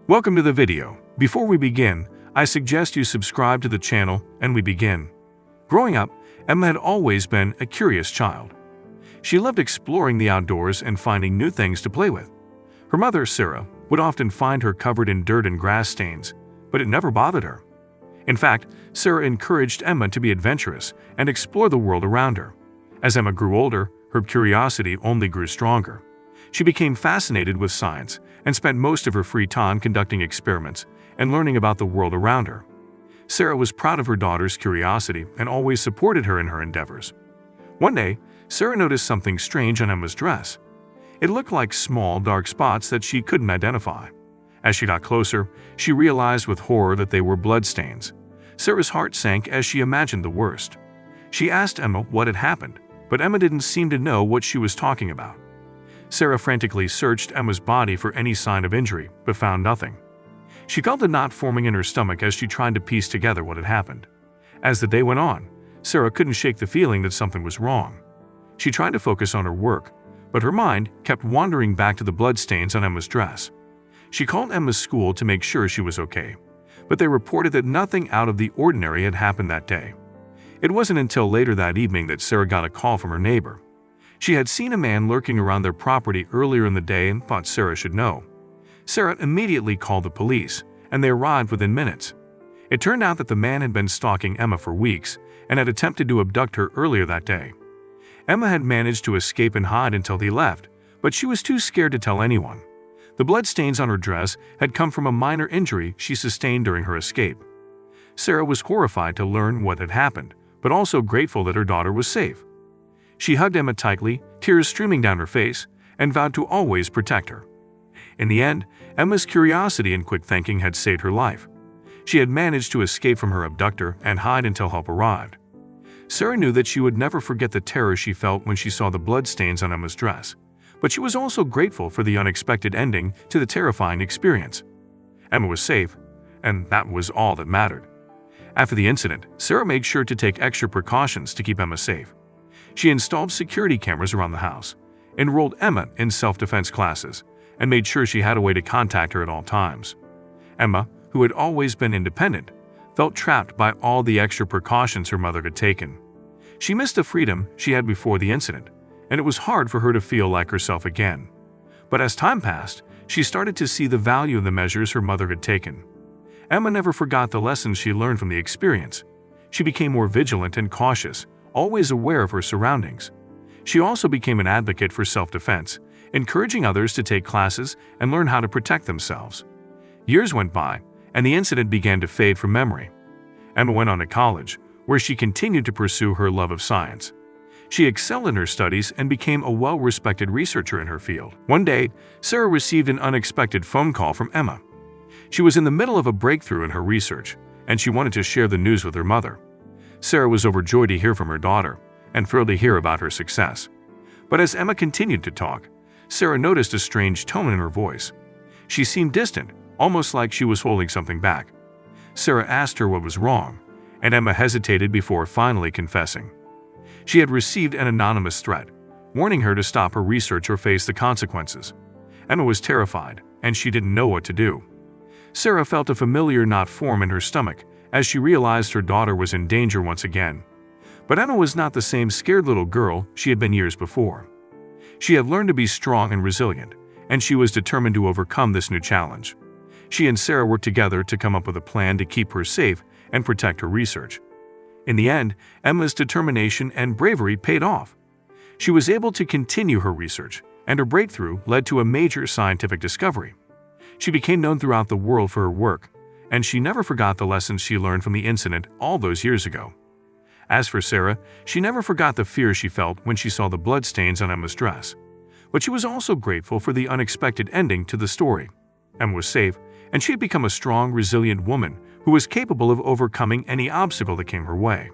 Welcome to the video. Before we begin, I suggest you subscribe to the channel and we begin. Growing up, Emma had always been a curious child. She loved exploring the outdoors and finding new things to play with. Her mother, Sarah, would often find her covered in dirt and grass stains, but it never bothered her. In fact, Sarah encouraged Emma to be adventurous and explore the world around her. As Emma grew older, her curiosity only grew stronger. She became fascinated with science and spent most of her free time conducting experiments and learning about the world around her. Sarah was proud of her daughter's curiosity and always supported her in her endeavors. One day, Sarah noticed something strange on Emma's dress. It looked like small, dark spots that she couldn't identify. As she got closer, she realized with horror that they were bloodstains. Sarah's heart sank as she imagined the worst. She asked Emma what had happened, but Emma didn't seem to know what she was talking about. Sarah frantically searched Emma's body for any sign of injury, but found nothing. She felt a knot forming in her stomach as she tried to piece together what had happened. As the day went on, Sarah couldn't shake the feeling that something was wrong. She tried to focus on her work, but her mind kept wandering back to the bloodstains on Emma's dress. She called Emma's school to make sure she was okay, but they reported that nothing out of the ordinary had happened that day. It wasn't until later that evening that Sarah got a call from her neighbor. She had seen a man lurking around their property earlier in the day and thought Sarah should know. Sarah immediately called the police, and they arrived within minutes. It turned out that the man had been stalking Emma for weeks and had attempted to abduct her earlier that day. Emma had managed to escape and hide until he left, but she was too scared to tell anyone. The bloodstains on her dress had come from a minor injury she sustained during her escape. Sarah was horrified to learn what had happened, but also grateful that her daughter was safe. She hugged Emma tightly, tears streaming down her face, and vowed to always protect her. In the end, Emma's curiosity and quick thinking had saved her life. She had managed to escape from her abductor and hide until help arrived. Sarah knew that she would never forget the terror she felt when she saw the bloodstains on Emma's dress, but she was also grateful for the unexpected ending to the terrifying experience. Emma was safe, and that was all that mattered. After the incident, Sarah made sure to take extra precautions to keep Emma safe. She installed security cameras around the house, enrolled Emma in self-defense classes, and made sure she had a way to contact her at all times. Emma, who had always been independent, felt trapped by all the extra precautions her mother had taken. She missed the freedom she had before the incident, and it was hard for her to feel like herself again. But as time passed, she started to see the value of the measures her mother had taken. Emma never forgot the lessons she learned from the experience. She became more vigilant and cautious, always aware of her surroundings. She also became an advocate for self-defense, encouraging others to take classes and learn how to protect themselves. Years went by, and the incident began to fade from memory. Emma went on to college, where she continued to pursue her love of science. She excelled in her studies and became a well-respected researcher in her field. One day, Sarah received an unexpected phone call from Emma. She was in the middle of a breakthrough in her research, and she wanted to share the news with her mother. Sarah was overjoyed to hear from her daughter and thrilled to hear about her success. But as Emma continued to talk, Sarah noticed a strange tone in her voice. She seemed distant, almost like she was holding something back. Sarah asked her what was wrong, and Emma hesitated before finally confessing. She had received an anonymous threat, warning her to stop her research or face the consequences. Emma was terrified, and she didn't know what to do. Sarah felt a familiar knot form in her stomach as she realized her daughter was in danger once again. But Emma was not the same scared little girl she had been years before. She had learned to be strong and resilient, and she was determined to overcome this new challenge. She and Sarah worked together to come up with a plan to keep her safe and protect her research. In the end, Emma's determination and bravery paid off. She was able to continue her research, and her breakthrough led to a major scientific discovery. She became known throughout the world for her work, and she never forgot the lessons she learned from the incident all those years ago. As for Sarah, she never forgot the fear she felt when she saw the bloodstains on Emma's dress. But she was also grateful for the unexpected ending to the story. Emma was safe, and she had become a strong, resilient woman who was capable of overcoming any obstacle that came her way.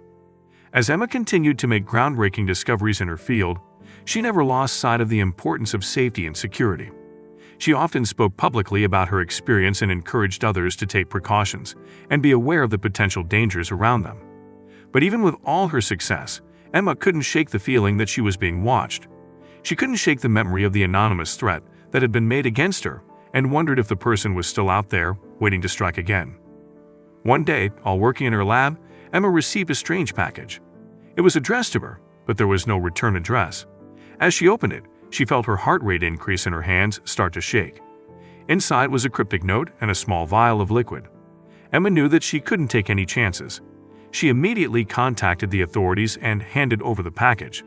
As Emma continued to make groundbreaking discoveries in her field, she never lost sight of the importance of safety and security. She often spoke publicly about her experience and encouraged others to take precautions and be aware of the potential dangers around them. But even with all her success, Emma couldn't shake the feeling that she was being watched. She couldn't shake the memory of the anonymous threat that had been made against her, and wondered if the person was still out there, waiting to strike again. One day, while working in her lab, Emma received a strange package. It was addressed to her, but there was no return address. As she opened it, she felt her heart rate increase and her hands start to shake. Inside was a cryptic note and a small vial of liquid. Emma knew that she couldn't take any chances. She immediately contacted the authorities and handed over the package.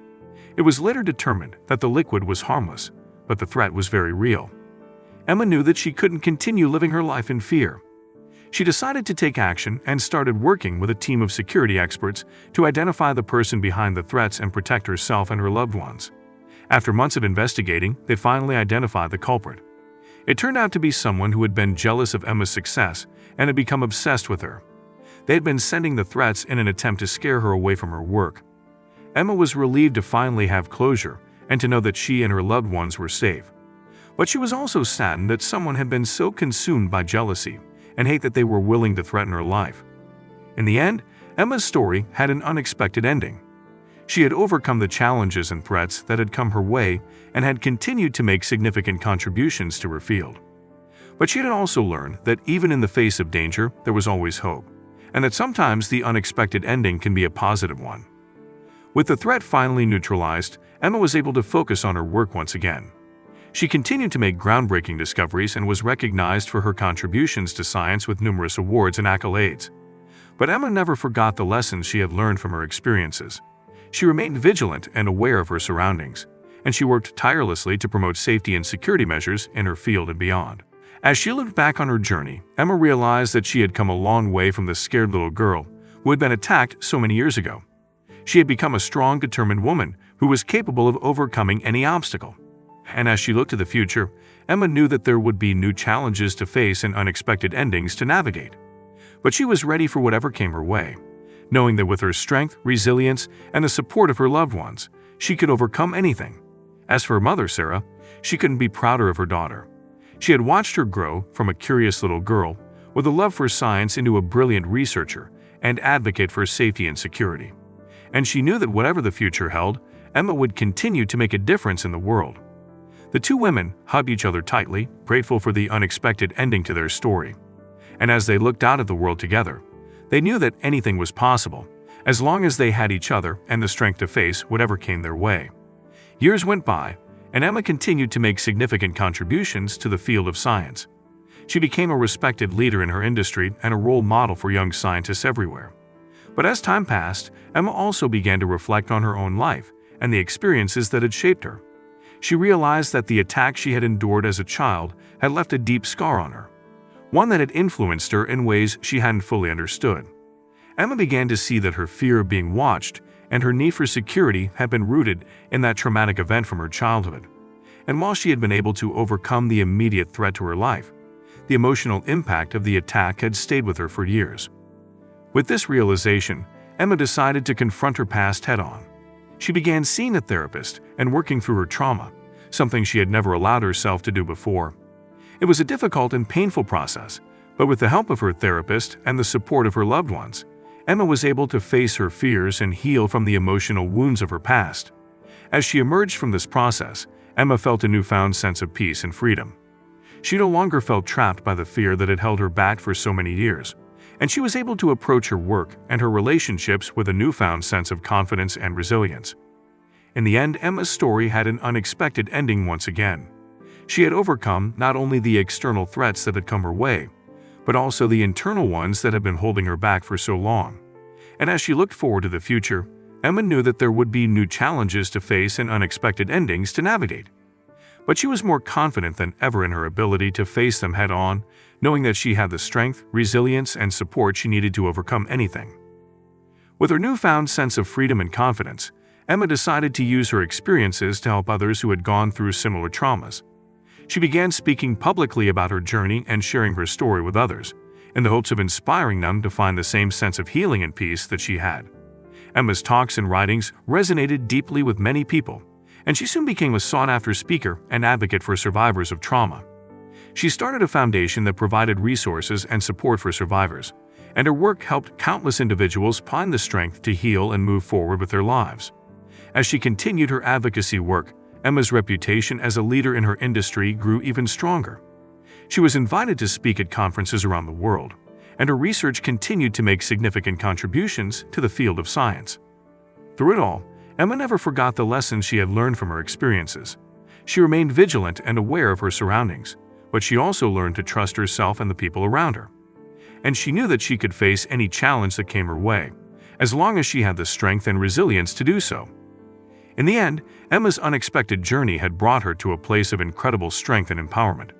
It was later determined that the liquid was harmless, but the threat was very real. Emma knew that she couldn't continue living her life in fear. She decided to take action and started working with a team of security experts to identify the person behind the threats and protect herself and her loved ones. After months of investigating, they finally identified the culprit. It turned out to be someone who had been jealous of Emma's success and had become obsessed with her. They had been sending the threats in an attempt to scare her away from her work. Emma was relieved to finally have closure and to know that she and her loved ones were safe. But she was also saddened that someone had been so consumed by jealousy and hate that they were willing to threaten her life. In the end, Emma's story had an unexpected ending. She had overcome the challenges and threats that had come her way and had continued to make significant contributions to her field. But she had also learned that even in the face of danger, there was always hope, and that sometimes the unexpected ending can be a positive one. With the threat finally neutralized, Emma was able to focus on her work once again. She continued to make groundbreaking discoveries and was recognized for her contributions to science with numerous awards and accolades. But Emma never forgot the lessons she had learned from her experiences. She remained vigilant and aware of her surroundings, and she worked tirelessly to promote safety and security measures in her field and beyond. As she looked back on her journey, Emma realized that she had come a long way from the scared little girl who had been attacked so many years ago. She had become a strong, determined woman who was capable of overcoming any obstacle. And as she looked to the future, Emma knew that there would be new challenges to face and unexpected endings to navigate. But she was ready for whatever came her way, knowing that with her strength, resilience, and the support of her loved ones, she could overcome anything. As for her mother, Sarah, she couldn't be prouder of her daughter. She had watched her grow from a curious little girl with a love for science into a brilliant researcher and advocate for safety and security. And she knew that whatever the future held, Emma would continue to make a difference in the world. The two women hugged each other tightly, grateful for the unexpected ending to their story. And as they looked out at the world together, they knew that anything was possible, as long as they had each other and the strength to face whatever came their way. Years went by, and Emma continued to make significant contributions to the field of science. She became a respected leader in her industry and a role model for young scientists everywhere. But as time passed, Emma also began to reflect on her own life and the experiences that had shaped her. She realized that the attack she had endured as a child had left a deep scar on her, one that had influenced her in ways she hadn't fully understood. Emma began to see that her fear of being watched and her need for security had been rooted in that traumatic event from her childhood. And while she had been able to overcome the immediate threat to her life, the emotional impact of the attack had stayed with her for years. With this realization, Emma decided to confront her past head-on. She began seeing a therapist and working through her trauma, something she had never allowed herself to do before. It was a difficult and painful process, but with the help of her therapist and the support of her loved ones, Emma was able to face her fears and heal from the emotional wounds of her past. As she emerged from this process, Emma felt a newfound sense of peace and freedom. She no longer felt trapped by the fear that had held her back for so many years, and she was able to approach her work and her relationships with a newfound sense of confidence and resilience. In the end, Emma's story had an unexpected ending once again. She had overcome not only the external threats that had come her way, but also the internal ones that had been holding her back for so long. And as she looked forward to the future, Emma knew that there would be new challenges to face and unexpected endings to navigate. But she was more confident than ever in her ability to face them head-on, knowing that she had the strength, resilience, and support she needed to overcome anything. With her newfound sense of freedom and confidence, Emma decided to use her experiences to help others who had gone through similar traumas. She began speaking publicly about her journey and sharing her story with others, in the hopes of inspiring them to find the same sense of healing and peace that she had. Emma's talks and writings resonated deeply with many people, and she soon became a sought-after speaker and advocate for survivors of trauma. She started a foundation that provided resources and support for survivors, and her work helped countless individuals find the strength to heal and move forward with their lives. As she continued her advocacy work, Emma's reputation as a leader in her industry grew even stronger. She was invited to speak at conferences around the world, and her research continued to make significant contributions to the field of science. Through it all, Emma never forgot the lessons she had learned from her experiences. She remained vigilant and aware of her surroundings, but she also learned to trust herself and the people around her. And she knew that she could face any challenge that came her way, as long as she had the strength and resilience to do so. In the end, Emma's unexpected journey had brought her to a place of incredible strength and empowerment.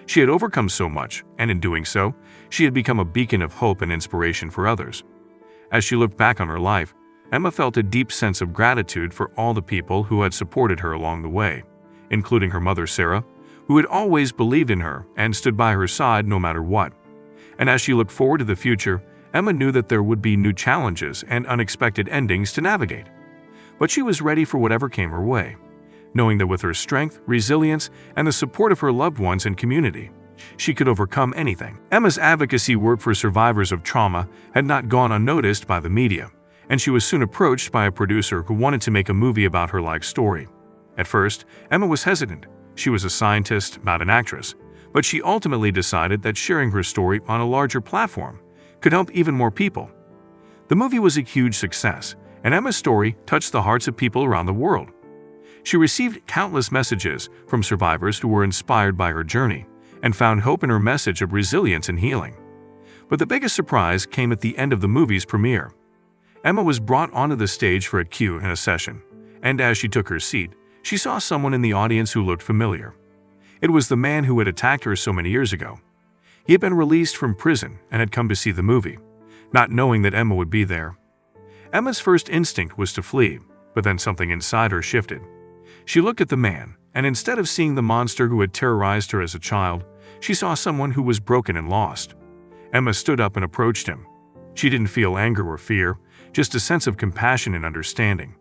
She had overcome so much, and in doing so, she had become a beacon of hope and inspiration for others. As she looked back on her life, Emma felt a deep sense of gratitude for all the people who had supported her along the way, including her mother Sarah, who had always believed in her and stood by her side no matter what. And as she looked forward to the future, Emma knew that there would be new challenges and unexpected endings to navigate. But she was ready for whatever came her way, knowing that with her strength, resilience, and the support of her loved ones and community, she could overcome anything. Emma's advocacy work for survivors of trauma had not gone unnoticed by the media, and she was soon approached by a producer who wanted to make a movie about her life story. At first, Emma was hesitant. She was a scientist, not an actress, but she ultimately decided that sharing her story on a larger platform could help even more people. The movie was a huge success, and Emma's story touched the hearts of people around the world. She received countless messages from survivors who were inspired by her journey and found hope in her message of resilience and healing. But the biggest surprise came at the end of the movie's premiere. Emma was brought onto the stage for a Q&A session, and as she took her seat, she saw someone in the audience who looked familiar. It was the man who had attacked her so many years ago. He had been released from prison and had come to see the movie, not knowing that Emma would be there. Emma's first instinct was to flee, but then something inside her shifted. She looked at the man, and instead of seeing the monster who had terrorized her as a child, she saw someone who was broken and lost. Emma stood up and approached him. She didn't feel anger or fear, just a sense of compassion and understanding.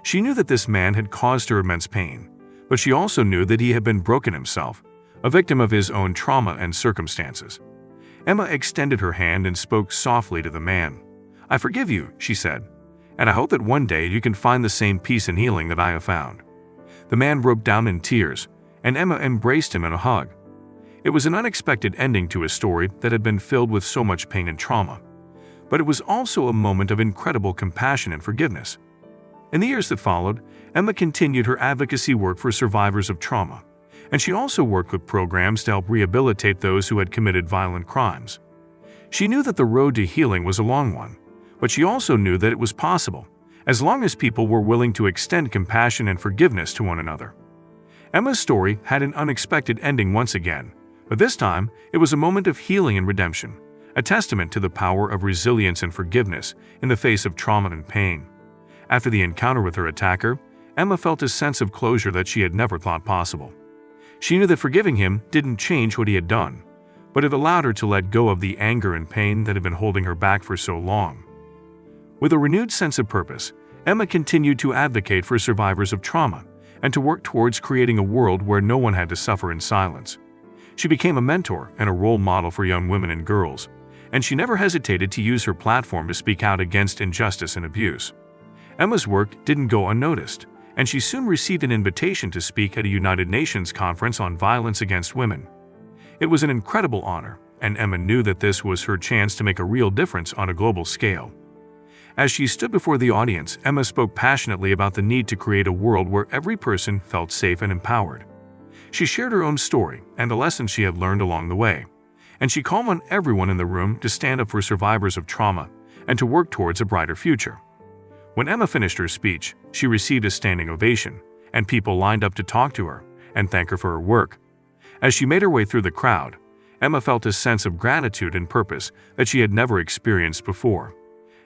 She knew that this man had caused her immense pain, but she also knew that he had been broken himself, a victim of his own trauma and circumstances. Emma extended her hand and spoke softly to the man. "I forgive you," she said, "and I hope that one day you can find the same peace and healing that I have found." The man broke down in tears, and Emma embraced him in a hug. It was an unexpected ending to a story that had been filled with so much pain and trauma, but it was also a moment of incredible compassion and forgiveness. In the years that followed, Emma continued her advocacy work for survivors of trauma, and she also worked with programs to help rehabilitate those who had committed violent crimes. She knew that the road to healing was a long one, but she also knew that it was possible, as long as people were willing to extend compassion and forgiveness to one another. Emma's story had an unexpected ending once again, but this time it was a moment of healing and redemption, a testament to the power of resilience and forgiveness in the face of trauma and pain. After the encounter with her attacker, Emma felt a sense of closure that she had never thought possible. She knew that forgiving him didn't change what he had done, but it allowed her to let go of the anger and pain that had been holding her back for so long. With a renewed sense of purpose, Emma continued to advocate for survivors of trauma and to work towards creating a world where no one had to suffer in silence. She became a mentor and a role model for young women and girls, and she never hesitated to use her platform to speak out against injustice and abuse. Emma's work didn't go unnoticed, and she soon received an invitation to speak at a United Nations conference on violence against women. It was an incredible honor, and Emma knew that this was her chance to make a real difference on a global scale. As she stood before the audience, Emma spoke passionately about the need to create a world where every person felt safe and empowered. She shared her own story and the lessons she had learned along the way, and she called on everyone in the room to stand up for survivors of trauma and to work towards a brighter future. When Emma finished her speech, she received a standing ovation, and people lined up to talk to her and thank her for her work. As she made her way through the crowd, Emma felt a sense of gratitude and purpose that she had never experienced before.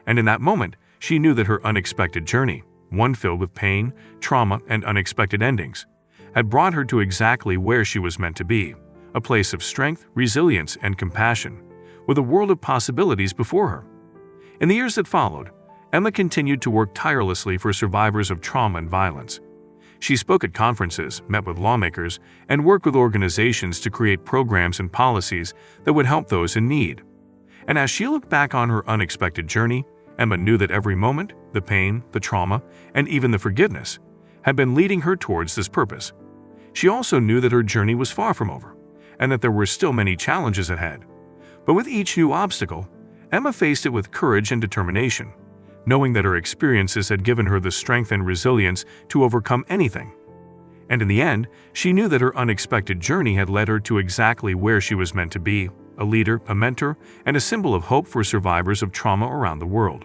And in that moment, she knew that her unexpected journey, one filled with pain, trauma, and unexpected endings, had brought her to exactly where she was meant to be, a place of strength, resilience, and compassion, with a world of possibilities before her. In the years that followed, Emma continued to work tirelessly for survivors of trauma and violence. She spoke at conferences, met with lawmakers, and worked with organizations to create programs and policies that would help those in need. And as she looked back on her unexpected journey, Emma knew that every moment, the pain, the trauma, and even the forgiveness, had been leading her towards this purpose. She also knew that her journey was far from over, and that there were still many challenges ahead. But with each new obstacle, Emma faced it with courage and determination, knowing that her experiences had given her the strength and resilience to overcome anything. And in the end, she knew that her unexpected journey had led her to exactly where she was meant to be, a leader, a mentor, and a symbol of hope for survivors of trauma around the world.